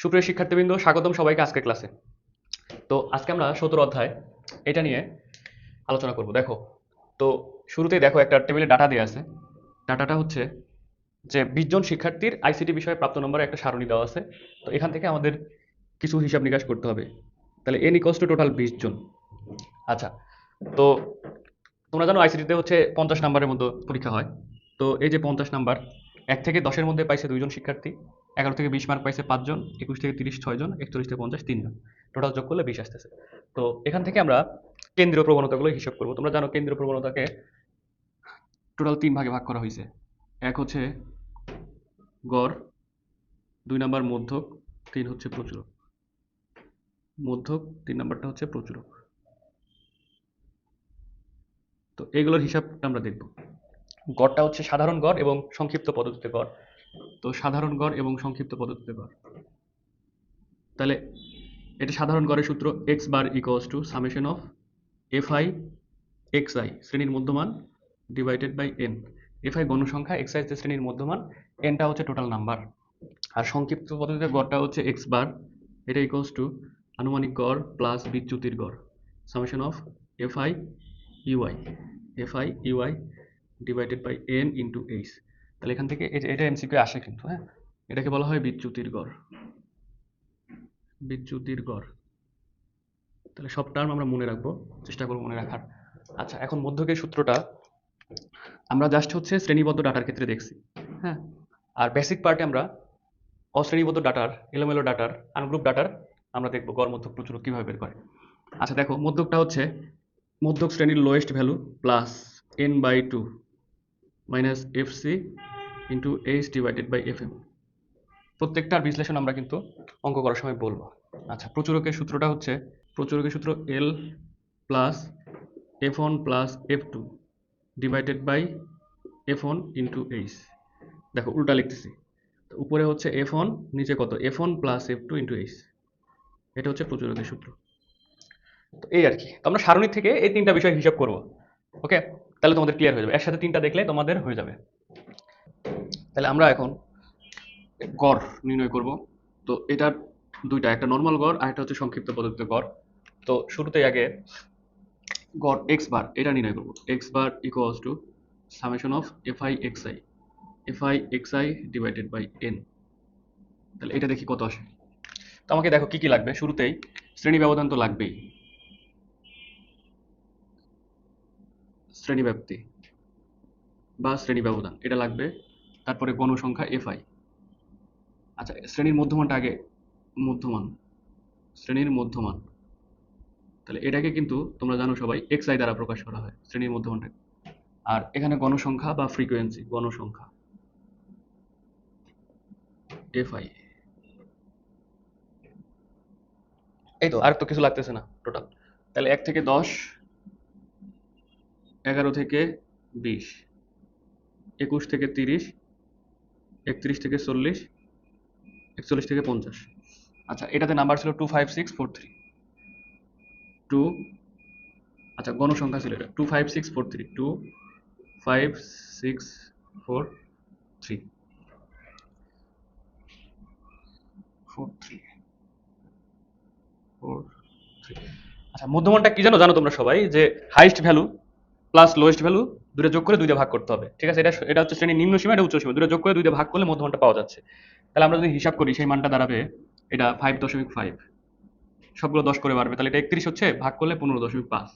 সুপ্রিয় শিক্ষার্থীবৃন্দ, স্বাগতম সবাইকে আজকের ক্লাসে। তো আজকে আমরা 17 অধ্যায় এটা নিয়ে আলোচনা করব। দেখো, তো শুরুতেই দেখো একটা টেবিলে ডাটা দেওয়া আছে। ডাটাটা হচ্ছে যে 20 জন শিক্ষার্থীর আইসিটি বিষয়ে প্রাপ্ত নম্বরে একটা সারণী দেওয়া আছে। তো এখান থেকে আমাদের কিছু হিসাব নিকাশ করতে হবে। তাহলে n ইকুয়ালস টু টোটাল 20 জন। আচ্ছা, তো তোমরা জানো আইসিটিতে হচ্ছে 50 নাম্বারের মতো পরীক্ষা হয়। তো এই যে 50 নাম্বার, 1 থেকে 10-এর মধ্যে পাইছে 2 জন শিক্ষার্থী, 11 থেকে 20 মার্ক পাইছে 5 জন, 21 থেকে 30 6 জন, 41 থেকে 50 3 জন। টোটাল যোগ করলে 20 আসতেছে। তো এখান থেকে আমরা কেন্দ্রীয় প্রবণতাগুলো হিসাব করব। তোমরা জানো কেন্দ্রীয় প্রবণতাকে টোটাল 3 ভাগে ভাগ করা হয়েছে। এক হচ্ছে গড়, 2 নাম্বার মধ্যক, 3 হচ্ছে প্রচুরক। মধ্যক 3 নাম্বারটা হচ্ছে প্রচুরক। তো এইগুলোর হিসাব আমরা দেখব। গড়টা হচ্ছে সাধারণ গড় এবং সংক্ষিপ্ত পদ্ধতিতে গড়। তো সাধারণ গড় এবং সংক্ষিপ্ত পদ্ধতিতে গড়, তাহলে এটা সাধারণ গড়ের সূত্র x bar equals to summation of fi xi শ্রেণীর মধ্যমান ডিভাইডেড বাই n। fi গণসংখ্যা, xi যে শ্রেণীর মধ্যমান, nটা হচ্ছে টোটাল নাম্বার। আর সংক্ষিপ্ত পদ্ধতিতে গড়টা হচ্ছে x বার, এটা ইকুয়ালস টু আনুমানিক গড় প্লাস বিচ্যুতির গড় summation of fi ui divided by n into h। তাহলে এখান থেকে এটা এমসিকিউ আসে কিন্তু, হ্যাঁ, এটাকে বলা হয় বিচ্যুতির গড়। বিচ্যুতির গড়, তাহলে সব টার্ম আমরা মনে রাখবো, চেষ্টা করবো মনে রাখার। আচ্ছা, এখন মধ্যকের সূত্রটা আমরা জাস্ট হচ্ছে শ্রেণীবদ্ধ ডাটার ক্ষেত্রে দেখছি, হ্যাঁ। আর বেসিক পার্টে আমরা অশ্রেণীবদ্ধ ডাটার, এলোমেলো ডাটার, আনগ্রুপ ডাটার আমরা দেখবো গড় মধ্যক প্রচুরক কিভাবে বের করে। আচ্ছা দেখো, মধ্যকটা হচ্ছে মধ্যক শ্রেণীর lowest value plus n by two minus F C into H divided by F M. প্রত্যেকটার বিশ্লেষণ আমরা কিন্তু অঙ্ক করার সময় বলবো। আচ্ছা, প্রচুরকের সূত্রটা হচ্ছে, প্রচুরকের সূত্র L plus F one plus F two divided by F one into H. দেখো উল্টা লিখতেছি, তো উপরে হচ্ছে এফ ওয়ান, নিচে কত F one plus F two into H. এটা হচ্ছে প্রচুরকের সূত্র। তো এই আর কি, তো আমরা সারণী থেকে এই তিনটা বিষয় হিসাব করব। ওকে, তাহলে তোমাদের ক্লিয়ার হয়ে যাবে, একসাথে তিনটা দেখলে তোমাদের হয়ে যাবে। তাহলে আমরা এখন গড় নির্ণয় করব। তো এটার দুইটা, একটা নর্মাল গড় আর একটা হচ্ছে সংক্ষিপ্ত পদ্ধতিতে গড়। তো শুরুতেই আগে গড় এক্স বার এটা নির্ণয় করব। X bar equals to summation of F I X I divided by N. তাহলে এটা দেখি কত আসে। তো আমাকে দেখো কি কি লাগবে, শুরুতেই শ্রেণী ব্যবধান তো লাগবেই, শ্রেণী ব্যাপ্তি বা শ্রেণী ব্যবধান এটা লাগবে। তারপরে গণসংখ্যা এফআই। আচ্ছা, শ্রেণীর মধ্যমানটা আগে, মধ্যমান, শ্রেণীর মধ্যমান, তাহলে এটাকে কিন্তু তোমরা জানো সবাই xi দ্বারা প্রকাশ করা হয় শ্রেণীর মধ্যমানটাকে। আর এখানে গণসংখ্যা বা ফ্রিকোয়েন্সি, গণসংখ্যা fi। এই তো, আর তো কিছু লাগতেছে না টোটাল। তাহলে 1 থেকে 10, 11 থেকে 20, 21 থেকে 30, 31 থেকে 40, 41 থেকে 50। আচ্ছা, এটাতে নাম্বার ছিল 25643, 2, আচ্ছা গণসংখ্যা ছিল এটা 25643, 25643 43 43। আচ্ছা, মধ্যমানটা কি জানো, জানো তোমরা সবাই যে highest value plus lowest value দুটো যোগ করে 2 দিয়ে ভাগ করতে হবে, ঠিক আছে। এটা এটা হচ্ছে শ্রেণীর নিম্ন সীমা, এটা উচ্চ সীমা, দুটো যোগ করে 2 দিয়ে ভাগ করলে মধ্যমানটা পাওয়া যাচ্ছে। তাহলে আমরা যদি হিসাব করি সেই মানটা দাঁড়াবে এটা 5.5, সবগুলো 10 করে বাড়বে, তাহলে এটা 31 হচ্ছে, ভাগ করলে 15.5।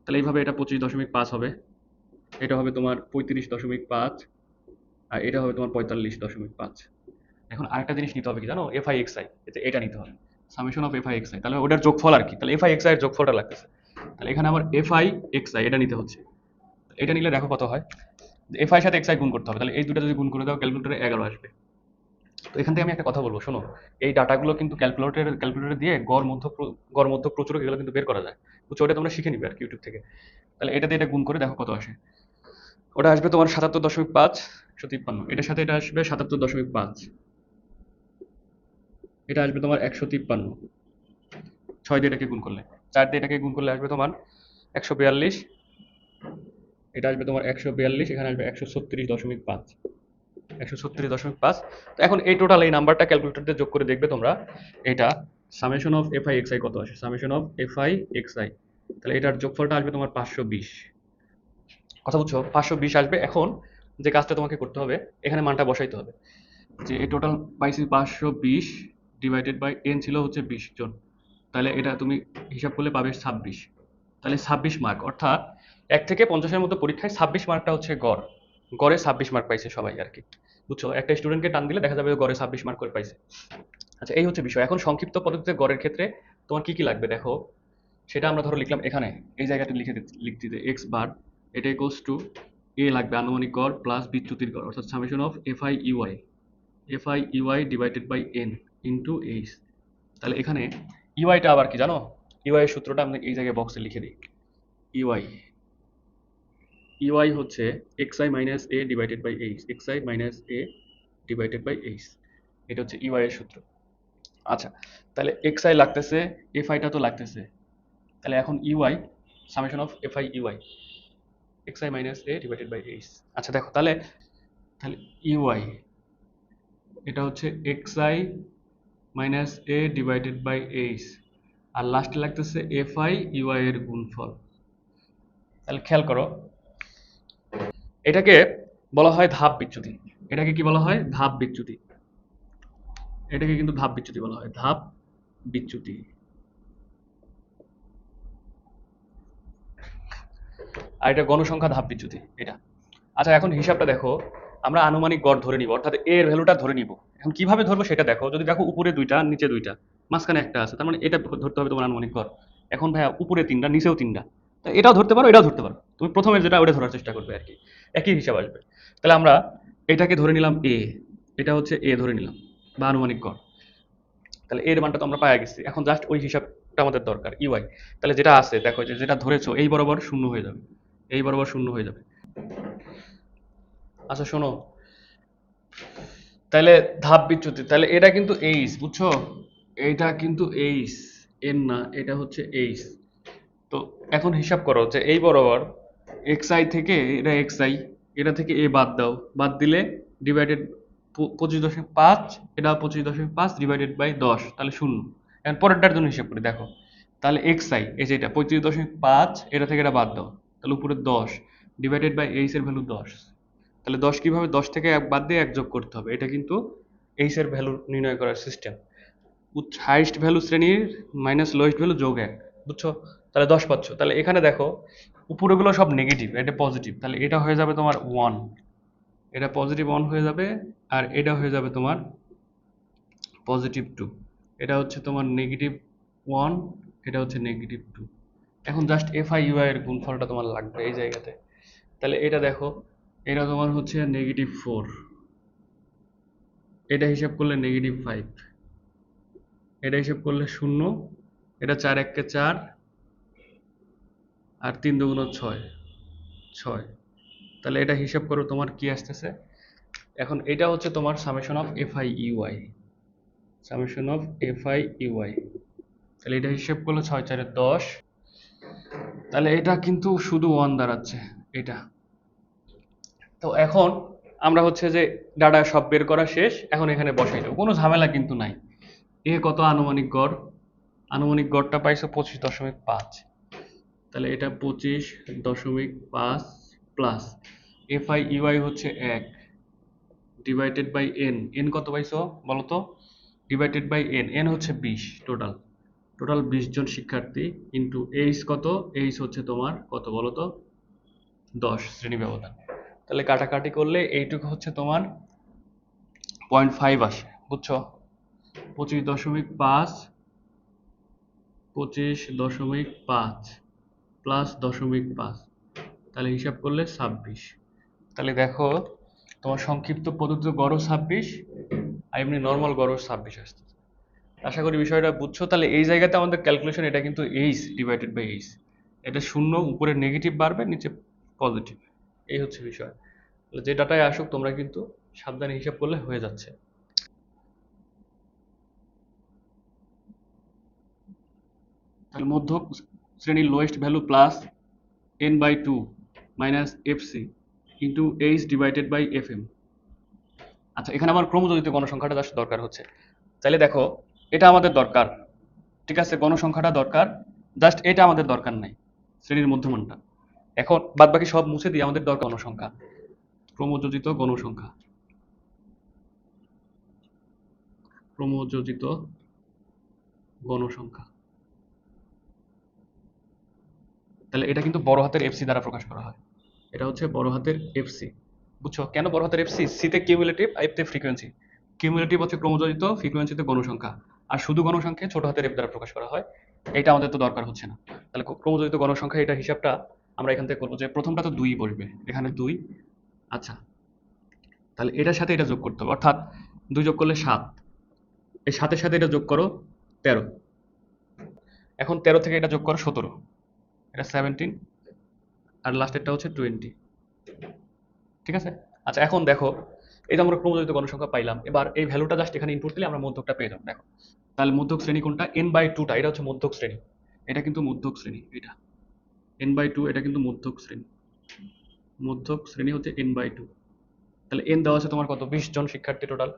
তাহলে এইভাবে এটা 25.5 হবে, এটা হবে তোমার 35.5, আর এটা হবে তোমার 45.5। এখন আরেকটা জিনিস নিতে হবে কি জানো, এফ আই এক্স আই, এটা নিতে হবে summation of F I x I. তাহলে ওটার যোগফল আর কি, তাহলে এফ আই এক্স আই এর যোগফলটা লাগতেছে। তাহলে এখানে আবার এফ আই এক্স আই এটা নিতে হচ্ছে। এটা নিলে দেখো কত হয়, এফ আই সাথে এক্স আই গুণ করতে হবে, তাহলে এই দুটো যদি গুণ করে দাও ক্যালকুলেটরে 11 আসবে। তো এখান থেকে আমি একটা কথা বলবো, শোনো, এই ডাটাগুলো কিন্তু ক্যালকুলেটরে দিয়ে গড় মধ্য প্রচুরক এগুলো কিন্তু বের করা যায়, বুঝছো, ওটা তোমরা শিখে নিবে আর কি ইউটিউব থেকে। তাহলে এটা দিয়ে এটা গুণ করে দেখো কত আসে। ওটা আসবে তোমার 77.5, 153। এটার সাথে এটা আসবে 77.5, এটা আসবে তোমার 153। 6 দিয়ে এটাকে গুণ করলে, 4 দিয়ে এটাকে গুণ করলে আসবে তোমার 142, এটা আসবে তোমার 142, এখানে আসবে 136.5। 136.5। তো এখন এই টোটাল এই নাম্বারটা ক্যালকুলেটর দিয়ে যোগ করে দেখবে তোমরা, এটা summation of F I x I কত আসে, summation of F I x I, তাহলে এটার যোগফলটা আসবে তোমার 520। কথা বুঝছো, 520 আসবে। এখন যে কাজটা তোমাকে করতে হবে, এখানে মানটা বসাইতে হবে, যে এই টোটাল পাইছি 520 ডিভাইডেড বাই এন ছিল হচ্ছে 20 জন, তাহলে এটা তুমি হিসাব করলে পাবে 26। তাহলে 26 মার্ক, অর্থাৎ 1 থেকে 50-এর মধ্যে পরীক্ষায় 26 মার্কটা হচ্ছে গড়। গড়ে 26 মার্ক পাইছে সবাই আর কি, বুঝছো? একটা স্টুডেন্টকে টান দিলে দেখা যাবে ও গড়ে 26 মার্ক করে পাইছে। আচ্ছা, এই হচ্ছে বিষয়। এখন সংক্ষিপ্ত পদ্ধতিতে গড়ের ক্ষেত্রে তোমার কি কি লাগবে দেখো, সেটা আমরা ধরো লিখলাম এখানে, এই জায়গাটা লিখতে দিতে এক্স বার, এটা ইকুয়ালস টু এ লাগবে আনুমানিক গড় প্লাস বিচ্যুতির গড়, অর্থাৎ summation of F I U I divided by N into H. তাহলে এখানে ইউআইটা আবার কি জানো, ইউআই এর সূত্রটা আমি এই জায়গায় বক্সে লিখে দিই। ইউআই ইউআই হচ্ছে X I minus A divided by H, X I minus A divided by H, এটা হচ্ছে ইউআই এর সূত্র। আচ্ছা, তাহলে এক্স আই লাগতেছে, এফ আইটা তো লাগতেছে, তাহলে এখন UI summation of F I UI X I minus A divided by H. আচ্ছা দেখো, তাহলে তাহলে ইউআই এটা হচ্ছে X I minus A divided by H, আর লাস্টে লাগতেছে এফ আই ইউআই এর গুণফল। তাহলে খেয়াল করো, এটাকে বলা হয় ধাপ বিচ্যুতি। এটাকে কি বলা হয়? ধাপ বিচ্যুতি। এটাকে কিন্তু ধাপ বিচ্যুতি বলা হয়, ধাপ বিচ্যুতি। আর এটা গণসংখ্যা ধাপ বিচ্যুতি এটা। আচ্ছা, এখন হিসাবটা দেখো, আমরা আনুমানিক গড় ধরে নিব, অর্থাৎ এর ভ্যালুটা ধরে নিব। এখন কিভাবে ধরবো সেটা দেখো, যদি দেখো উপরে দুইটা নিচে দুইটা মাঝখানে একটা আছে, তার মানে এটা ধরতে হবে তোমার আনুমানিক গড়। এখন ভাইয়া উপরে তিনটা নিচেও তিনটা, তা এটাও ধরতে পারো এটাও ধরতে পারো, তুমি প্রথমে যেটা ওটা ধরার চেষ্টা করবে আর কি, একই হিসাব আসবে। তাহলে আমরা এটাকে ধরে নিলাম এ, এটা হচ্ছে এ ধরে নিলাম বা আনুমানিক গড়। তাহলে এর মানটা তো আমরা পাই গেছি, এখন জাস্ট ওই হিসাবটা আমাদের দরকার ইউআই। তাহলে যেটা আছে দেখো, যে যেটা ধরেছো এই বরাবর শূন্য হয়ে যাবে, এই বরাবর শূন্য হয়ে যাবে। আচ্ছা শোনো, তাহলে ধাপ বিচ্যুতি, তাহলে এটা কিন্তু এইচ, বুঝছো? এইটা কিন্তু এইচ, এন না, এটা হচ্ছে এইচ। তো এখন হিসাব করো যে এই বরাবর এক্স আই থেকে, এটা এক্স আই, এটা থেকে এ বাদ দাও, বাদ দিলে ডিভাইডেড 25.5, এটা 25.5 ডিভাইডেড বাই 10, তাহলে শূন্য। এখন পরেরটার জন্য হিসাব করি দেখো, তাহলে এক্স আই এই যে এটা 35.5, এটা থেকে এটা বাদ দাও, তাহলে উপরে 10 ডিভাইডেড বাই এইচ এর ভ্যালু 10। তাহলে 10 কিভাবে, 10 থেকে এক বাদ দিয়ে এক যোগ করতে হবে, এটা কিন্তু এইচ এর ভ্যালু নির্ণয় করার সিস্টেম। হাইস্ট ভ্যালু শ্রেণীর মাইনাস লোয়েস্ট ভ্যালু যোগ 1, বুঝছো? তাহলে 10 পাচ্ছ। তাহলে এখানে দেখো উপরেগুলো সব নেগেটিভ, এটা পজিটিভ, তাহলে এটা হয়ে যাবে তোমার 1, এটা পজিটিভ 1 হয়ে যাবে, আর এটা হয়ে যাবে তোমার পজিটিভ 2, এটা হচ্ছে তোমার নেগেটিভ 1, এটা হচ্ছে নেগেটিভ 2। এখন just F I U I এর গুণফলটা তোমার লাগবে এই জায়গাতে। তাহলে এটা দেখো, এটা তোমার হচ্ছে নেগেটিভ 4, এটা হিসাব করলে নেগেটিভ 5, এটা হিসাব করলে 0, এটা 4 1 4, আর 3 2 6, 6। তাহলে এটা হিসাব করো তোমার কি আসতেছে। এখন এটা হচ্ছে তোমার summation of F I U I, summation of F I U I. তাহলে এটা হিসাব করলে 6 4 10, তাহলে এটা কিন্তু শুধু 1 দাঁড়াচ্ছে এটা। তো এখন আমরা হচ্ছে যে ডাটা সব বের করা শেষ, এখন এখানে বসাই দেবো, কোনো ঝামেলা কিন্তু নাই। এ কত আনুমানিক গড়, আনুমানিক গড়টা পাইছো 25.5, তাহলে এটা 25.5 প্লাস এফ আই ইউআই হচ্ছে 1 ডিভাইডেড বাই এন, এন কত পাইছো বলো তো, ডিভাইডেড বাই এন, এন হচ্ছে 20, টোটাল টোটাল 20 জন শিক্ষার্থী, ইন্টু এইচ কত, এইচ হচ্ছে তোমার কত বলো তো, 10 শ্রেণী ব্যবধান। তাহলে কাটাকাটি করলে এইটুকু হচ্ছে তোমার 0.5 আসে, বুঝছো? 25.5, 25.5 প্লাস 0.5, তাহলে হিসাব করলে 26। তাহলে দেখো তোমার সংক্ষিপ্ত পদ্ধতিতে গড় 26, আর এমনি নর্মাল গড় 26 আসছে। আশা করি বিষয়টা বুঝছো। তাহলে এই জায়গাতে আমাদের ক্যালকুলেশন, এটা কিন্তু এইচ ডিভাইডেড বাই এইচ, এটা শূন্য, উপরে নেগেটিভ বাড়বে নিচে পজিটিভ, এই হচ্ছে বিষয়। তাহলে যে ডাটায় আসুক তোমরা কিন্তু সাবধানে হিসাব করলে হয়ে যাচ্ছে। তাহলে মধ্য শ্রেণীর lowest value plus n/2 minus F C into H divided by F M. আচ্ছা, এখানে আমার ক্রমযোজিত গণসংখ্যাটা জাস্ট দরকার হচ্ছে। তাহলে দেখো, এটা আমাদের দরকার, ঠিক আছে, গণসংখ্যাটা দরকার, জাস্ট এটা আমাদের দরকার নাই, শ্রেণীর মধ্যমানটা। এখন বাদ বাকি সব মুছে দিয়ে আমাদের দরকার গণসংখ্যা, ক্রমযোজিত গণসংখ্যা, ক্রমযোজিত গণসংখ্যা। তাহলে এটা কিন্তু বড় হাতের এফসি দ্বারা প্রকাশ করা হয়। এটা হচ্ছে বড় হাতের এফসি। বুঝছো কেন বড় হাতের এফসি? সিতে কিউমুলেটিভ, এফতে ফ্রিকোয়েন্সি। কিউমুলেটিভ হচ্ছে ক্রমযোজিত, ফ্রিকোয়েন্সিতে গণসংখ্যা। আর শুধু গণসংখ্যা ছোট হাতের এফ দ্বারা প্রকাশ করা হয়। এটা আমাদের তো দরকার হচ্ছে না। তাহলে ক্রমযোজিত গণসংখ্যা, এটা হিসাবটা আমরা এখান থেকে করবো যে প্রথমটা তো 2 বসবে, এখানে 2। আচ্ছা, তাহলে এটার সাথে এটা যোগ করতে হবে, অর্থাৎ 2 যোগ করলে 7। এই 7-এর সাথে এটা যোগ করো 13। এখন 13 থেকে এটা যোগ করো 17, এটা 17। আর লাস্টেরটা হচ্ছে 20। ঠিক আছে? আচ্ছা, এখন দেখো, এই যে আমরা ক্রমযোজিত গণসংখ্যা পাইলাম, এবার এই ভ্যালুটা জাস্ট এখানে ইনপুট দিলে আমরা মধ্যকটা পেয়ে যাবো। দেখো, তাহলে মধ্যক শ্রেণী কোনটা? n/2টা, এটা হচ্ছে মধ্যক শ্রেণী। এটা কিন্তু মধ্যক শ্রেণী, এটা n/2, এটা কিন্তু মধ্যক শ্রেণী। মধ্যক শ্রেণী হচ্ছে n/2। তাহলে n দেওয়া আছে তোমার কত? 20 জন শিক্ষার্থী টোটাল।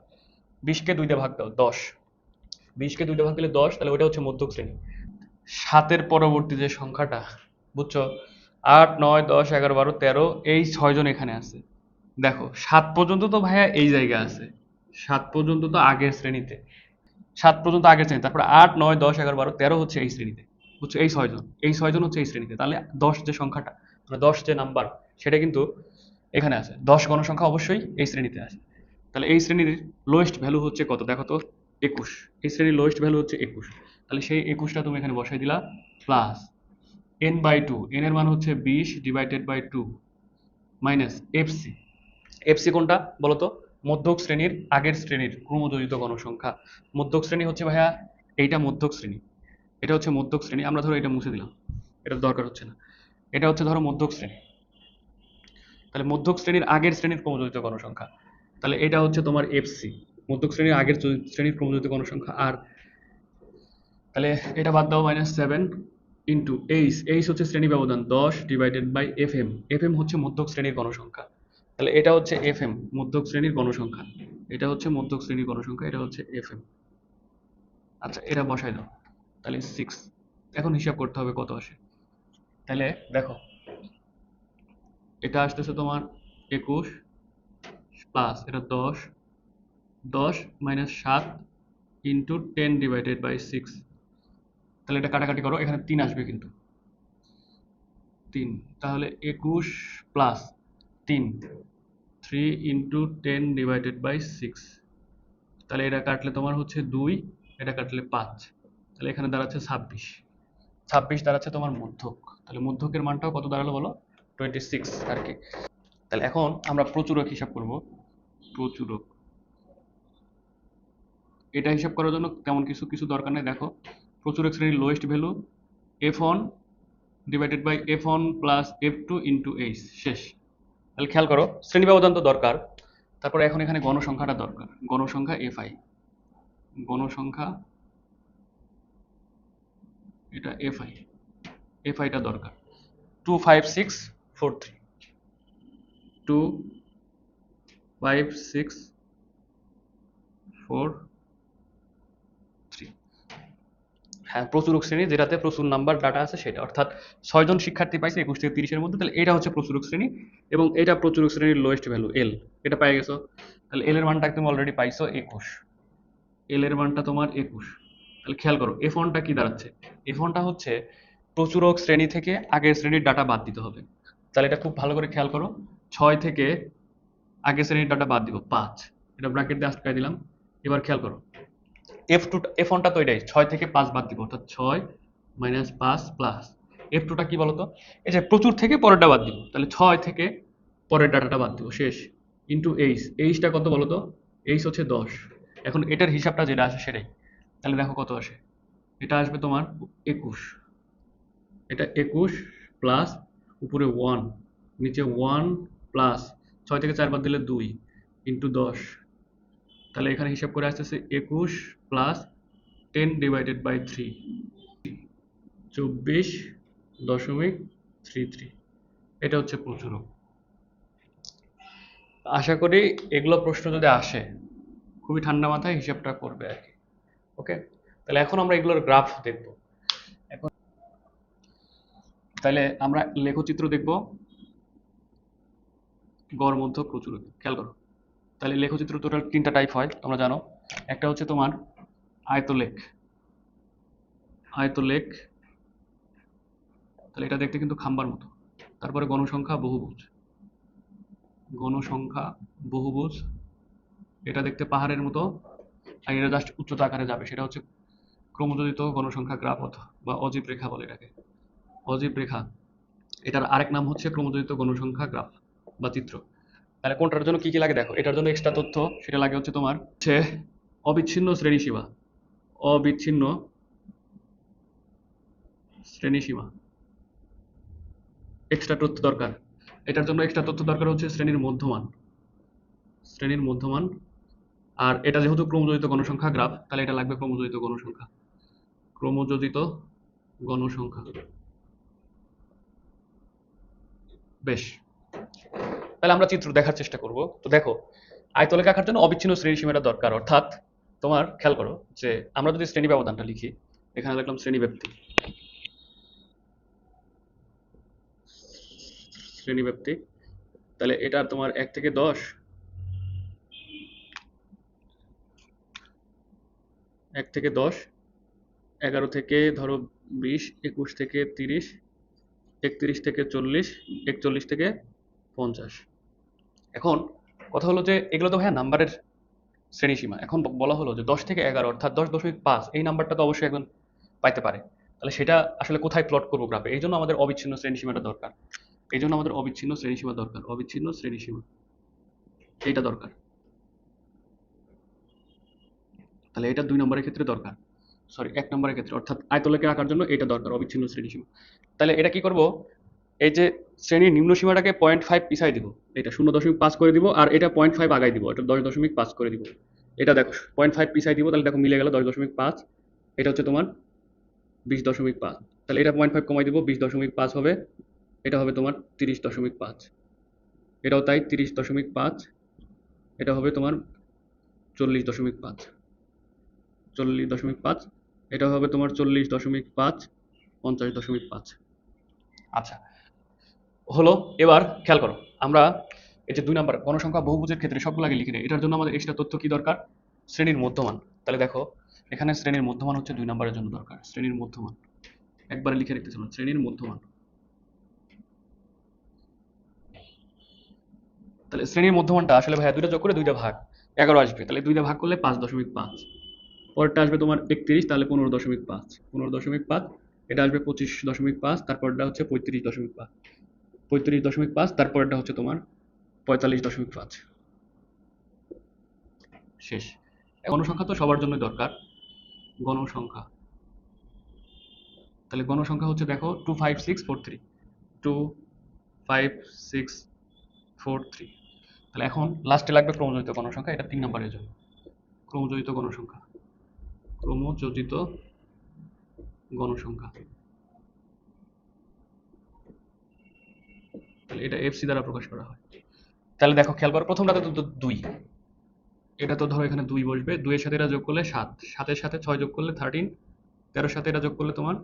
20 কে 2 দিয়ে ভাগ দাও, 10। 20 কে 2 দিয়ে ভাগ দিলে 10, তাহলে ওটা হচ্ছে মধ্যক শ্রেণী। 7-এর পরবর্তী যে সংখ্যাটা, বুঝছো, 8, 9, 10, 11, 12, 13, এই 6 জন এখানে আছে। দেখো, 7 পর্যন্ত তো ভাইয়া এই জায়গা আছে, 7 পর্যন্ত তো আগের শ্রেণীতে, 7 পর্যন্ত আগের শ্রেণী, তারপরে 8, 9, 10, 11, 12, 13 হচ্ছে এই শ্রেণীতে। বুঝছো, এই 6 জন, এই 6 জন হচ্ছে এই শ্রেণীতে। তাহলে 10 যে সংখ্যাটা, মানে 10 যে নাম্বার, সেটা কিন্তু এখানে আছে। 10 গণসংখ্যা অবশ্যই এই শ্রেণীতে আছে। তাহলে এই শ্রেণীর লোয়েস্ট ভ্যালু হচ্ছে কত দেখো তো? 21। এই শ্রেণীর লোয়েস্ট ভ্যালু হচ্ছে 21। তাহলে সেই 21টা তুমি এখানে বসাই দিলা, প্লাস n/2, n এর মান হচ্ছে 20 divided by 2, minus F C. F C কোনটা বলতো? মধ্যক শ্রেণীর আগের শ্রেণীর ক্রমযোজিত গণসংখ্যা। মধ্যক শ্রেণী হচ্ছে ভাইয়া এইটা মধ্যক শ্রেণী, এটা হচ্ছে মধ্যক শ্রেণী। আমরা ধরো এটা মুছে দিলাম, এটা দরকার হচ্ছে না। এটা হচ্ছে ধরো মধ্যক শ্রেণী। তাহলে মধ্যক শ্রেণীর আগের শ্রেণীর ক্রমযোজিত গণসংখ্যা, তাহলে এটা হচ্ছে তোমার এফসি, মধ্যক শ্রেণীর আগের শ্রেণীর ক্রমযোজিত গণসংখ্যা। আর তাহলে এটা বাদ দাও, -7 ইন্টু এইচ, এইচ হচ্ছে শ্রেণী ব্যবধান 10 ডিভাইডেড বাই এফএম, এফএম হচ্ছে মধ্যক শ্রেণীর গণসংখ্যা। তাহলে এটা হচ্ছে এফএম, মধ্যক শ্রেণীর গণসংখ্যা। এটা হচ্ছে মধ্যক শ্রেণীর গণসংখ্যা, এটা হচ্ছে এফএম। আচ্ছা, এটা বসাই দাও, তাহলে 6। এখন হিসাব করতে হবে কত আসে। তাহলে দেখো, এটা আসতেছে তোমার 21 প্লাস এটা 10, 10 মাইনাস 7 ইন্টু 10 ডিভাইডেড বাই 6। তাহলে এটা কাটাকাটি করো, এখানে 3 আসবে কিন্তু, 3। তাহলে 21 প্লাস 3, 3 ইন্টু 10 ডিভাইডেড বাই 6। তাহলে এটা কাটলে তোমার হচ্ছে 2, এটা কাটলে 5। তাহলে এখানে দাঁড়াচ্ছে 26। 26 দাঁড়াচ্ছে তোমার মধ্যক। তাহলে মধ্যকের মানটাও কত দাঁড়ালো বলো? 26 আর কি। তাহলে এখন আমরা প্রচুরক হিসাব করব। প্রচুরক, এটা হিসাব করার জন্য তেমন কিছু কিছু দরকার নেই। দেখো, প্রচুরক শ্রেণীর lowest value f1 divided by f1 plus f2 into H, শেষ। তাহলে খেয়াল করো, শ্রেণী ব্যবধান তো দরকার, তারপর এখন এখানে গণসংখ্যাটা দরকার, গণসংখ্যা fi, গণসংখ্যা, এটা fi, fiটা দরকার। 25643, 25643। হ্যাঁ, প্রচুরক শ্রেণী, যেটাতে প্রচুর নাম্বার ডাটা আছে সেটা, অর্থাৎ 6 জন শিক্ষার্থী পাইছে 21 থেকে 30-এর মধ্যে। তাহলে এটা হচ্ছে প্রচুরক শ্রেণী, এবং এটা প্রচুরক শ্রেণীর লোয়েস্ট ভ্যালু এল, এটা পেয়ে গেছো। তাহলে এল এর মানটা তুমি অলরেডি পাইছো 21, এল এর মানটা তোমার 21। তাহলে খেয়াল করো এফ ওয়ানটা কি দাঁড়াচ্ছে, এফ ওয়ানটা হচ্ছে প্রচুরক শ্রেণী থেকে আগের শ্রেণীর ডাটা বাদ দিতে হবে। তাহলে এটা খুব ভালো করে খেয়াল করো, 6 থেকে আগের শ্রেণীর ডাটা বাদ দিব 5, এটা ব্র্যাকেট দিয়ে আটকাই দিলাম। এবার খেয়াল করো, এফ ওয়ানটা তো এটাই, 6 থেকে 5 বাদ দিব, অর্থাৎ 6 মাইনাস 5 প্লাস এফ টুটা কি বলতো? এই যে প্রচুর থেকে পরেরটা বাদ দিব, তাহলে 6 থেকে পরের ডাটাটা বাদ দিব, শেষ। ইন্টু এইচ, এইচটা কত বলতো? এইচ হচ্ছে 10। এখন এটার হিসাবটা যেটা আসে সেটাই। তাহলে দেখো কত আসে, এটা আসবে তোমার 21, এটা 21 প্লাস উপরে 1, নিচে 1 প্লাস 6 থেকে 4 বাদ দিলে 2 ইন্টু 10। তাহলে এখানে হিসাব করে আসতেছে 21 প্লাস 10 ডিভাইডেড বাই 3, 24.33। এটা হচ্ছে প্রচুরক। আশা করি এগুলো প্রশ্ন যদি আসে খুবই ঠান্ডা মাথায় হিসাবটা করবে আর কি। ওকে, তাহলে এখন আমরা এগুলোর গ্রাফ দেখব। এখন তাহলে আমরা লেখচিত্র দেখব, গড় মধ্য প্রচুর। খেয়াল করো, তাহলে লেখচিত্র টোটাল তিনটা টাইপ হয় তোমরা জানো। একটা হচ্ছে তোমার আয়তলেখ। আয়তলেখ, তাহলে এটা দেখতে কিন্তু খাম্বার মতো। তারপরে গণসংখ্যা বহুভুজ। গণসংখ্যা বহুভুজ, এটা দেখতে পাহাড়ের মতো, আর এটা জাস্ট উচ্চতা আকারে যাবে, সেটা হচ্ছে ক্রমযোজিত গণসংখ্যা গ্রাফ বা অজীব রেখা বলে এটাকে। অজীব রেখা, এটার আরেক নাম হচ্ছে ক্রমযোজিত গণসংখ্যা গ্রাফ বা চিত্র। তাহলে কোনটার জন্য কি কি লাগে দেখো। এটার জন্য এক্সট্রা তথ্য, সেটা লাগে হচ্ছে তোমার হচ্ছে অবিচ্ছিন্ন শ্রেণীসীমা। অবিচ্ছিন্ন শ্রেণীসীমা, এক্সট্রা তথ্য দরকার। এটার জন্য এক্সট্রা তথ্য দরকার হচ্ছে শ্রেণীর মধ্যমান। শ্রেণীর মধ্যমান, আর এটা যেহেতু ক্রমযোজিত গণসংখ্যা গ্রাফ, তাহলে এটা লাগবে ক্রমযোজিত গণসংখ্যা। ক্রমযোজিত গণসংখ্যা। বেশ, তাহলে আমরা চিত্র দেখার চেষ্টা করব। তো দেখো, আয়তলেখ আঁকার জন্য অবিচ্ছিন্ন শ্রেণীসীমাটা দরকার, অর্থাৎ তোমার খেয়াল করো যে আমরা যদি শ্রেণী ব্যবধানটা লিখি, এখানে লিখলাম শ্রেণী ব্যাপ্তি। শ্রেণী ব্যাপ্তি, তাহলে এটা তোমার 1 থেকে 10, 1 থেকে 10, 11 থেকে ধরো 20, 21 থেকে 30, 31 থেকে 40, 41 থেকে 50। এখন কথা হলো যে এগুলো তো ভাইয়া নাম্বারের শ্রেণীসীমা। এখন বলা হলো যে 10 থেকে 11 অর্থাৎ 10.5, এই নাম্বারটা তো অবশ্যই একজন পাইতে পারে। তাহলে সেটা আসলে কোথায় প্লট করবো গ্রাফে? এই জন্য আমাদের অবিচ্ছিন্ন শ্রেণীসীমাটা দরকার। এই জন্য আমাদের অবিচ্ছিন্ন শ্রেণীসীমা দরকার। অবিচ্ছিন্ন শ্রেণীসীমা, এইটা দরকার। তাহলে এটা 2 নম্বরের ক্ষেত্রে দরকার, সরি 1 নম্বরের ক্ষেত্রে, অর্থাৎ আয়তলেখে আঁকার জন্য এটা দরকার, অবিচ্ছিন্ন শ্রেণীসীমা। তাহলে এটা কি করব, এই যে শ্রেণীর নিম্ন সীমাটাকে 0.5 পিছাই দিব, এটা 0.5 করে দিব, আর এটা 0.5 আগাই দিব, এটা 10.5 করে দিব। এটা দেখো 0.5 পিছাই দিব, তাহলে দেখো মিলে গেল 10.5। এটা হচ্ছে তোমার 20.5। তাহলে এটা 0.5 কমাই দিব, 20.5 হবে। এটা হবে তোমার 30.5। এটাও তাই, 30.5। এটা হবে তোমার 40.5। 40.5, এটা হবে তোমার 40.5, 50.5। আচ্ছা, হলো। এবার খেয়াল করো, আমরা এই যে 2 নাম্বার গণসংখ্যা বহুভুজের ক্ষেত্রে সবগুলো আগে লিখে নেই। এটার জন্য আমাদের এক্সট্রা তথ্য কি দরকার? শ্রেণীর মধ্যমান। তাহলে দেখো, এখানে শ্রেণীর মধ্যমান হচ্ছে 2 নাম্বারের জন্য দরকার। শ্রেণীর মধ্যমান একবারে লিখে রাখতে চলো, শ্রেণীর মধ্যমান। তাহলে শ্রেণীর মধ্যমানটা আসলে ভাইয়া 2টা যোগ করে 2টা ভাগ 11 আসবে, তাহলে 2টা ভাগ করলে 5.5। পরেরটা আসবে তোমার 31, তাহলে 15.5। 15.5, এটা আসবে 25.5, তারপরটা হচ্ছে 35.5। 35.5, তারপরটা হচ্ছে তোমার 45.5। শেষ। গণসংখ্যা তো সবার জন্য দরকার। গণসংখ্যা, তাহলে গণসংখ্যা হচ্ছে দেখো 25643। 25643। তাহলে এখন লাস্টে লাগবে ক্রমযোজিত গণসংখ্যা, এটা 3 নম্বরের জন্য। ক্রমযোজিত গণসংখ্যা, ক্রমযোজিত গণসংখ্যা, তাহলে এটা এফসি দ্বারা প্রকাশ করা হয়। তাহলে দেখো খেয়াল করো, প্রথমটাতে তো 2, এটা তো ধরো এখানে 2 বসবে, 2 এর সাথে এটা যোগ করলে 7, 7 এর সাথে 6 যোগ করলে 13, 13 এর সাথে এটা যোগ করলে তোমার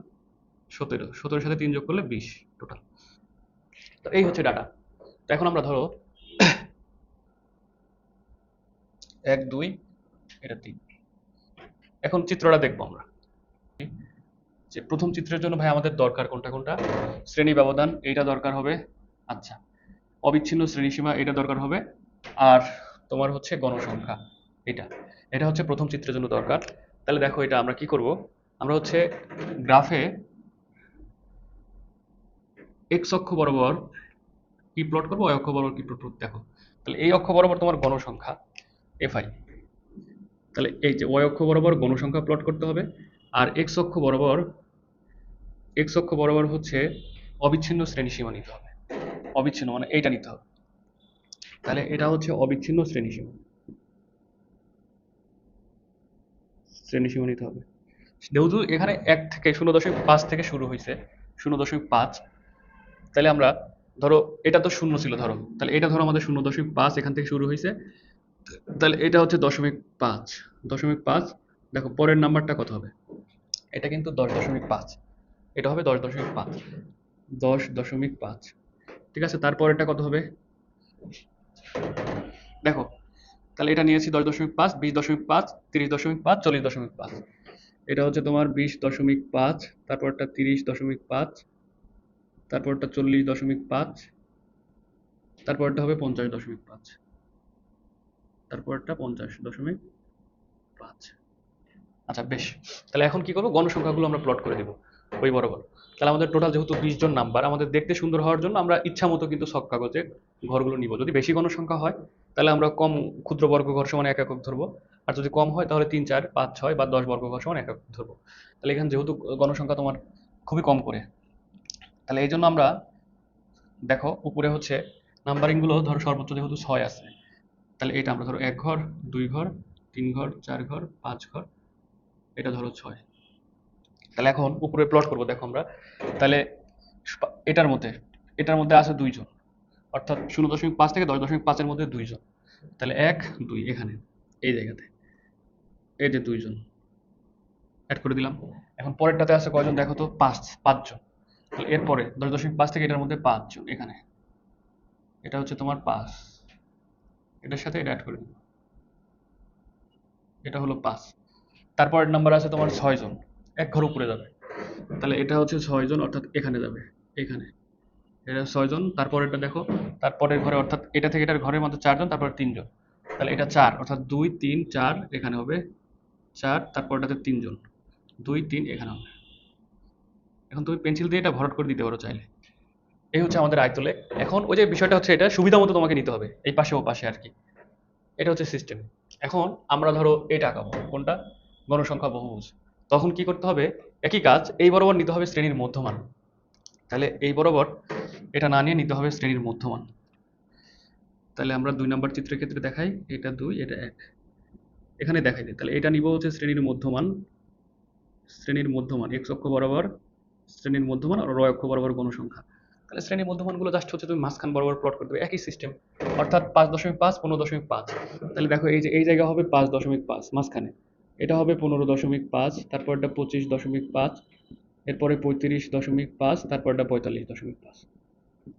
17, 17 এর সাথে 3 যোগ করলে 20 টোটাল। তো এই হচ্ছে ডাটা। তো এখন আমরা ধরো 1 2, এটা 3। এখন চিত্রটা দেখবো আমরা, যে প্রথম চিত্রের জন্য ভাই আমাদের দরকার কোনটা কোনটা? শ্রেণী ব্যবধান, এইটা দরকার হবে। আচ্ছা, অবিচ্ছিন্ন শ্রেণীসীমা, এটা দরকার হবে। আর তোমার হচ্ছে গণসংখ্যা, এটা এটা হচ্ছে প্রথম চিত্রের জন্য দরকার। তাহলে দেখো, এটা আমরা কি করব, আমরা হচ্ছে গ্রাফে এক্স অক্ষ বরাবর কি প্লট করবো, y অক্ষ বরাবর কি প্লট করবো দেখো। তাহলে এই অক্ষ বরাবর তোমার গণসংখ্যা এফআই, তাহলে এই যে y অক্ষ বরাবর গণসংখ্যা প্লট করতে হবে, আর এক্স অক্ষ বরাবর হচ্ছে অবিচ্ছিন্ন শ্রেণীসীমা নিতে হবে। অবিচ্ছিন্ন মানে এইটা নিতে হবে। তাহলে এটা হচ্ছে অবিচ্ছিন্ন শ্রেণীসীমা, শ্রেণীসীমা নিতে হবে। যেহেতু এখানে 1 থেকে 0.5 থেকে শুরু হয়েছে, 0.5, তাহলে আমরা ধরো এটা তো শূন্য ছিল, ধরো তাহলে এটা ধরো আমাদের 0.5 এখান থেকে শুরু হয়েছে, তাহলে এটা হচ্ছে 0.5, 0.5। দেখো পরের নাম্বারটা কত হবে, এটা কিন্তু 10.5, এটা হবে 10.5, 10.5। ঠিক আছে, তারপরেরটা কত হবে দেখো, তাহলে এটা নিয়েছি 10.5, 20.5, 30.5, 40.5। এটা হচ্ছে তোমার 20.5, তারপরটা 30.5, তারপরটা 40.5, তারপরটা হবে 50.5, তারপরটা 50.5। আচ্ছা বেশ, তাহলে এখন কি করবো, গণসংখ্যাগুলো আমরা প্লট করে দিব ওই বরাবর। তাহলে আমাদের টোটাল যেহেতু 20 জন নাম্বার, আমাদের দেখতে সুন্দর হওয়ার জন্য আমরা ইচ্ছা মতো কিন্তু সব কাগজে ঘরগুলো নিব। যদি বেশি গণসংখ্যা হয় তাহলে আমরা কম ক্ষুদ্র বর্গঘর সমান এক একক ধরবো, আর যদি কম হয় তাহলে 3, 4, 5, 6 বা 10 বর্গঘর সমান এক একক ধরবো। তাহলে এখানে যেহেতু গণসংখ্যা তোমার খুবই কম করে, তাহলে এই জন্য আমরা দেখো উপরে হচ্ছে নাম্বারিং গুলো ধরো সর্বোচ্চ যেহেতু 6 আছে, তাহলে এটা আমরা ধরো 1 ঘর, 2 ঘর, 3 ঘর, 4 ঘর, 5 ঘর, এটা ধরো 6। তাহলে এখন উপরে প্লট করব, দেখো আমরা তাহলে এটার মধ্যে এটার মধ্যে আছে 2 জন, অর্থাৎ 0.5 থেকে 10.5-এর মধ্যে 2 জন। তাহলে 1, 2 এখানে এই জায়গাতে এই যে 2 জন অ্যাড করে দিলাম। এখন পরেরটাতে আছে কয়জন দেখো তো, 5 জন। তাহলে এরপরে 10.5 থেকে এটার মধ্যে 5 জন, এখানে এটা হচ্ছে তোমার 5, এটার সাথে এটা অ্যাড করে দিলাম, এটা হলো 5। তারপরের নাম্বার আছে তোমার 6 জন, এক ঘর উপরে যাবে, তাহলে এটা হচ্ছে 6 জন, অর্থাৎ এখানে যাবে, এখানে এটা 6 জন। তারপরেরটা দেখো, তারপরের ঘরে অর্থাৎ এটা থেকে এটার ঘরের মধ্যে 4 জন, তারপর 3 জন, তাহলে এটা 4, অর্থাৎ 2, 3, 4 এখানে হবে 4, তারপরটাতে 3 জন, 2, 3 এখানে হবে। এখন তুমি পেন্সিল দিয়ে এটা ভরাট করে দিতে পারো চাইলে। এই হচ্ছে আমাদের আয়তলে। এখন ওই যে বিষয়টা হচ্ছে, এটা সুবিধা মতো তোমাকে নিতে হবে, এই পাশে ও পাশে আর কি। এটা হচ্ছে সিস্টেম। এখন আমরা ধরো এটা আঁকাবো, কোনটা, গণসংখ্যা বহুভুজ। তখন কি করতে হবে, একই কাজ, এই বরাবর নিতে হবে শ্রেণীর মধ্যমান। তাহলে এই বরাবর এটা না নিয়ে নিতে হবে শ্রেণীর মধ্যমান। তাহলে আমরা 2 নাম্বার চিত্রের ক্ষেত্রে দেখাই, এটা 2, এটা 1, এখানে দেখাই দিই। তাহলে এটা নিব হচ্ছে শ্রেণীর মধ্যমান, শ্রেণীর মধ্যমান x অক্ষ বরাবর শ্রেণীর মধ্যমান, আর y অক্ষ বরাবর গণসংখ্যা। তাহলে শ্রেণীর মধ্যমানগুলো জাস্ট হচ্ছে তুমি মাঝখান বরাবর প্লট করতে হবে, একই সিস্টেম, অর্থাৎ 5.5, 15.5। তাহলে দেখো এই যে এই জায়গা হবে 5.5 মাঝখানে, এটা হবে 15.5, তারপরটা 25.5, এরপরে 35.5, তারপরটা 45.5।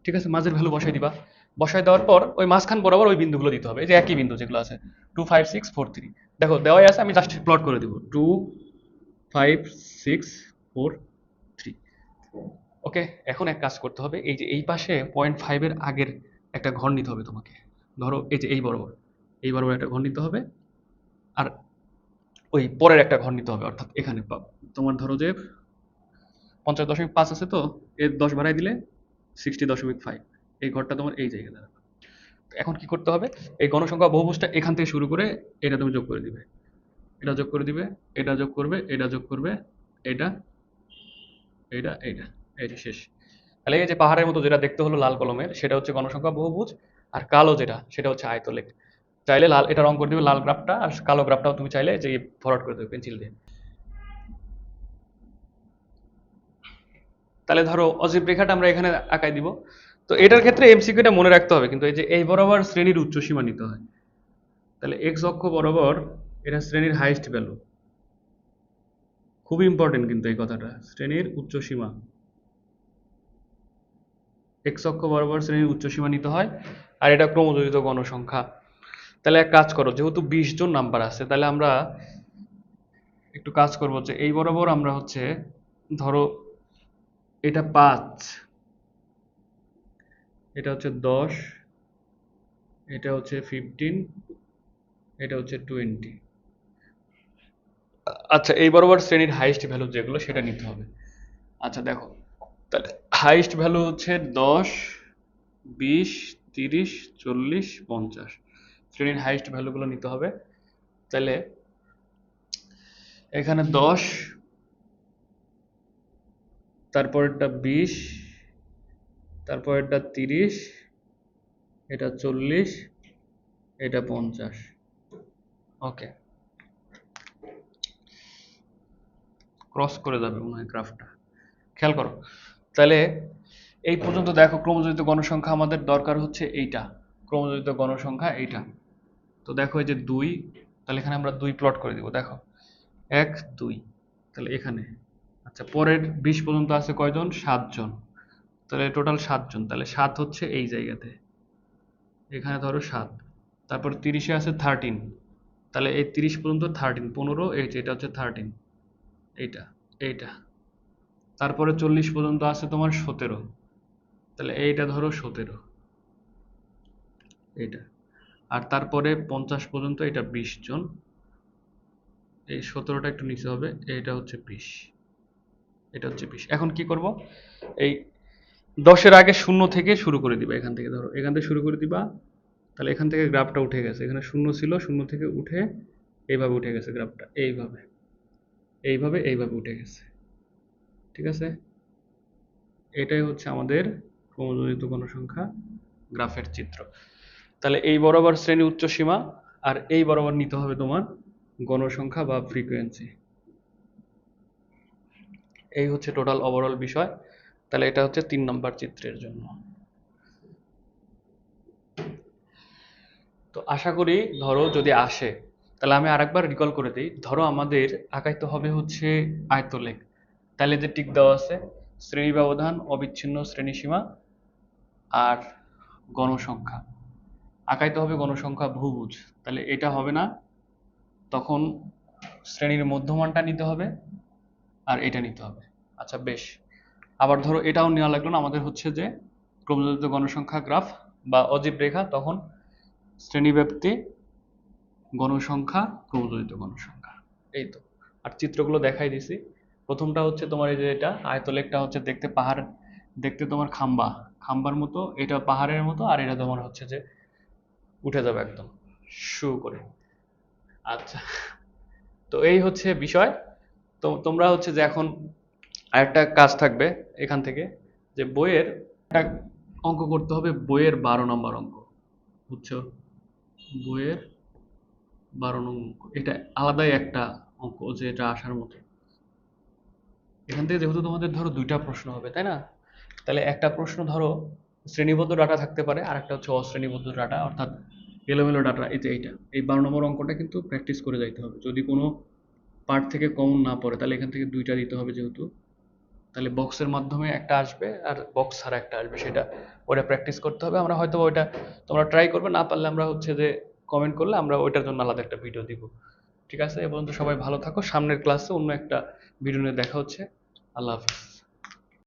ঠিক আছে, মাঝের ভ্যালু বসাই দিবা। বসাই দেওয়ার পর ওই মাঝখান বরাবর ওই বিন্দুগুলো দিতে হবে, এই যে একই বিন্দু যেগুলো আছে 2, 5, 6, 4, 3। দেখো দেওয়াই আছে, আমি জাস্ট প্লট করে দিব 2, 5, 6, 4, 3। ওকে, এখন এক কাজ করতে হবে, এই যে এই পাশে 0.5-এর আগের একটা ঘর নিতে হবে তোমাকে। ধরো এই যে এই বরাবর একটা ঘর নিতে হবে, আর ওই পরের একটা ঘর নিতে হবে, অর্থাৎ এখানে তোমার ধরো যে 50.5 আছে, তো এর 10 বাড়াই দিলে 60.5, এই ঘরটা তোমার এই জায়গায় দাঁড়াবে। এখন কি করতে হবে, এই গণসংখ্যা বহুভুজটা এখান থেকে শুরু করে এটা তুমি যোগ করে দিবে, এটা যোগ করে দিবে, এটা যোগ করবে, এটা যোগ করবে, এটা, এইটা, এই যে শেষ। তাহলে এই যে পাহাড়ের মতো যেটা দেখতে হলো লাল কলমের, সেটা হচ্ছে গণসংখ্যা বহুভুজ। আর কালো যেটা, সেটা হচ্ছে আয়তলেখ। চাইলে লাল এটা রং করে দিবে, লাল গ্রাফটা, আর কালো গ্রাফটাও তুমি চাইলে যে ফরওয়ার্ড করে দেবে পেন্সিল দিয়ে। তাহলে ধরো অজীব রেখাটা আমরা এখানে আঁকাই দিব। তো এটার ক্ষেত্রে এমসিকিউটা মনে রাখতে হবে কিন্তু, এই যে এই বরাবর শ্রেণীর উচ্চ সীমা নিতে হয়। তাহলে এক্স অক্ষ বরাবর এটা শ্রেণীর হাইস্ট ভ্যালু, খুবই ইম্পর্টেন্ট কিন্তু এই কথাটা, শ্রেণীর উচ্চ সীমা, এক্স অক্ষ বরাবর শ্রেণীর উচ্চ সীমা নিতে হয়। আর এটা ক্রমযোজিত গণসংখ্যা। তাহলে এক কাজ করো, যেহেতু 20 জন নাম্বার আছে, তাহলে আমরা একটু কাজ করবো যে এই বরাবর আমরা হচ্ছে ধরো এটা 5, এটা হচ্ছে 10, এটা হচ্ছে 15, এটা হচ্ছে 20। আচ্ছা, এই বরাবর শ্রেণীর হাইস্ট ভ্যালু যেগুলো সেটা নিতে হবে। আচ্ছা দেখো, তাহলে হাইস্ট ভ্যালু হচ্ছে 10, 20, 30, 40, 50, শ্রেণীর হাইস্ট ভ্যালুগুলো নিতে হবে। তাহলে এখানে 10, তারপরেরটা 20, তারপরেরটা 30, এটা 40, এটা 50। ওকে, ক্রস করে যাবে মনে হয় গ্রাফটা, খেয়াল করো। তাহলে এই পর্যন্ত দেখো ক্রমজড়িত গণসংখ্যা আমাদের দরকার হচ্ছে এইটা, ক্রমজড়িত গণসংখ্যা এইটা। তো দেখো এই যে 2, তাহলে এখানে আমরা 2 প্লট করে দিব, দেখো 1 2, তাহলে এখানে। আচ্ছা পরের 20 পর্যন্ত আছে কয়জন? 7 জন, তাহলে টোটাল 7 জন, তাহলে 7 হচ্ছে এই জায়গাতে, এখানে ধরো 7। তারপর 30-এ আছে 13, তাহলে এই 30 পর্যন্ত 13, 15, এই যে এটা হচ্ছে 13, এইটা এইটা। তারপরে 40 পর্যন্ত আছে তোমার 17, তাহলে এইটা ধরো 17, এইটা। আর তারপরে 50 পর্যন্ত এটা 20 জন, এই 17টা একটু নিচে হবে, এইটা হচ্ছে 20, এটা হচ্ছে 20। এখন কি করব, এই 10-এর আগে শূন্য থেকে শুরু করে দিবা, এখান থেকে ধরো এখান থেকে শুরু করে দিবা, তাহলে এখান থেকে গ্রাফটা উঠে গেছে, এখানে শূন্য ছিল, শূন্য থেকে উঠে এইভাবে উঠে গেছে গ্রাফটা, এইভাবে এইভাবে এইভাবে উঠে গেছে, ঠিক আছে। এটাই হচ্ছে আমাদের ক্রমজড়িত গণসংখ্যা গ্রাফের চিত্র। তাহলে এই বরাবর শ্রেণী উচ্চ সীমা, আর এই বরাবর নিতে হবে তোমার গণসংখ্যা বা ফ্রিকোয়েন্সি। এই হচ্ছে টোটাল ওভারঅল বিষয়। তাহলে এটা হচ্ছে 3 নম্বর চিত্রের জন্য। তো আশা করি ধরো যদি আসে, তাহলে আমি আরেকবার রিকল করে দিই। ধরো আমাদের আঁকাইতে হবে হচ্ছে আয়তলেখ, তাহলে যে টিক দেওয়া আছে শ্রেণী ব্যবধান, অবিচ্ছিন্ন শ্রেণীসীমা আর গণসংখ্যা। আঁকাইতে হবে গণসংখ্যা বহুভুজ, তাহলে এটা হবে না, তখন শ্রেণীর মধ্যমানটা নিতে হবে আর এটা নিতে হবে। আচ্ছা বেশ, আবার ধরো এটাও নেওয়া লাগলো না, আমাদের হচ্ছে যে ক্রমজড়িত গণসংখ্যা গ্রাফ বা অজীব রেখা, তখন শ্রেণীব্যাপ্তি, গণসংখ্যা, ক্রমজড়িত গণসংখ্যা, এই তো। আর চিত্রগুলো দেখাই দিছি। প্রথমটা হচ্ছে তোমার এই যে এটা আয়তলেখটা হচ্ছে দেখতে পাহাড়, দেখতে তোমার খাম্বা, খাম্বার মতো, এটা পাহাড়ের মতো, আর এটা তোমার হচ্ছে যে উঠে যাবে একদম শু করে। আচ্ছা, তো এই হচ্ছে বিষয়। তো তোমরা হচ্ছে যে এখন আরেকটা কাজ থাকবে এখান থেকে, যে বইয়ের একটা অঙ্ক করতে হবে, বইয়ের 12 নম্বর অঙ্ক, বুঝছো? বইয়ের 12 নম্বর অঙ্ক, এটা আলাদাই একটা অঙ্ক, যে এটা আসার মতো। এখান থেকে যেহেতু তোমাদের ধরো 2টা প্রশ্ন হবে, তাই না? তাহলে একটা প্রশ্ন ধরো শ্রেণীবদ্ধ ডাটা থাকতে পারে, আর একটা হচ্ছে অশ্রেণীবদ্ধ ডাটা, অর্থাৎ এলোমেলো ডাটা। এই যে এইটা, এই 12 নম্বর অঙ্কটা কিন্তু প্র্যাকটিস করে যাইতে হবে। যদি কোনো পার্ট থেকে কমন না পড়ে, তাহলে এখান থেকে 2টা দিতে হবে যেহেতু, তাহলে বক্সের মাধ্যমে একটা আসবে আর বক্স ছাড়া একটা আসবে, সেটা ওটা প্র্যাকটিস করতে হবে। আমরা হয়তো ওইটা তোমরা ট্রাই করবে, না পারলে আমরা হচ্ছে যে কমেন্ট করলে আমরা ওইটার জন্য আলাদা একটা ভিডিও দিব। ঠিক আছে, এ পর্যন্ত সবাই ভালো থাকো, সামনের ক্লাসে অন্য একটা ভিডিও নিয়ে দেখা হচ্ছে। আল্লাহ হাফিজ।